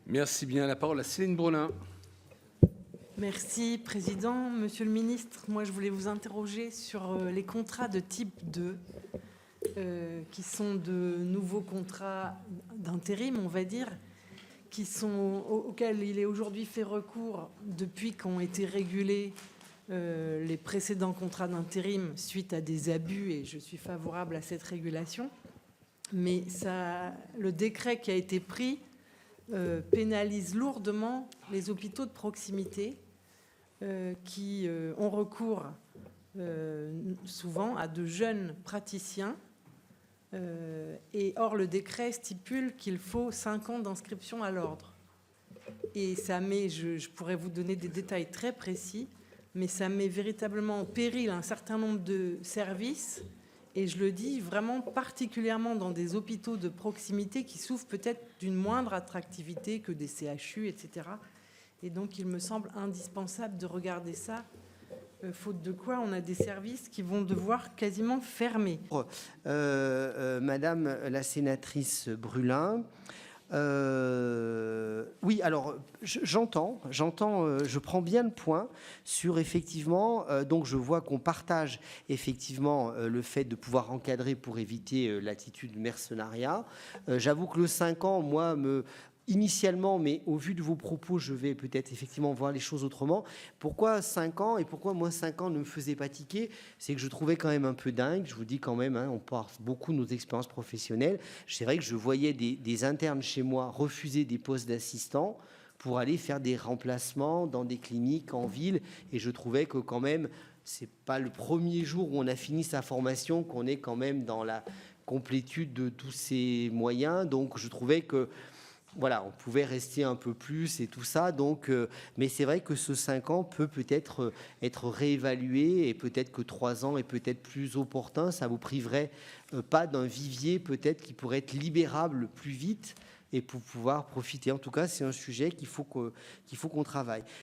Merci bien. La parole à Céline Brulin. Merci, Président. Monsieur le Ministre, moi, je voulais vous interroger sur les contrats de type 2, qui sont de nouveaux contrats d'intérim, on va dire, auxquels il est aujourd'hui fait recours depuis qu'ont été régulés les précédents contrats d'intérim suite à des abus, et je suis favorable à cette régulation. Mais le décret qui a été pris pénalise lourdement les hôpitaux de proximité qui ont recours souvent à de jeunes praticiens. Et or, le décret stipule qu'il faut 5 ans d'inscription à l'ordre. Et ça met, je pourrais vous donner des détails très précis, mais ça met véritablement en péril un certain nombre de services. Et je le dis vraiment particulièrement dans des hôpitaux de proximité qui souffrent peut-être d'une moindre attractivité que des CHU, etc. Et donc, il me semble indispensable de regarder ça, faute de quoi on a des services qui vont devoir quasiment fermer. Madame la sénatrice Brulin, oui, alors j'entends, je prends bien le point sur effectivement, donc je vois qu'on partage effectivement le fait de pouvoir encadrer pour éviter l'attitude mercenariat. J'avoue que le 5 ans, moi, initialement, mais au vu de vos propos, je vais peut-être effectivement voir les choses autrement. Pourquoi 5 ans et pourquoi moi 5 ans ne me faisait pas tiquer? C'est que je trouvais quand même un peu dingue. Je vous dis quand même, on parle beaucoup de nos expériences professionnelles. C'est vrai que je voyais des internes chez moi refuser des postes d'assistants pour aller faire des remplacements dans des cliniques en ville. Et je trouvais que quand même, c'est pas le premier jour où on a fini sa formation qu'on est quand même dans la complétude de tous ces moyens. Donc je trouvais que voilà, on pouvait rester un peu plus et tout ça. Donc, mais c'est vrai que ce 5 ans peut-être être réévalué et peut-être que 3 ans est peut-être plus opportun. Ça vous priverait pas d'un vivier peut-être qui pourrait être libérable plus vite et pour pouvoir profiter. En tout cas, c'est un sujet qu'il faut qu'on travaille.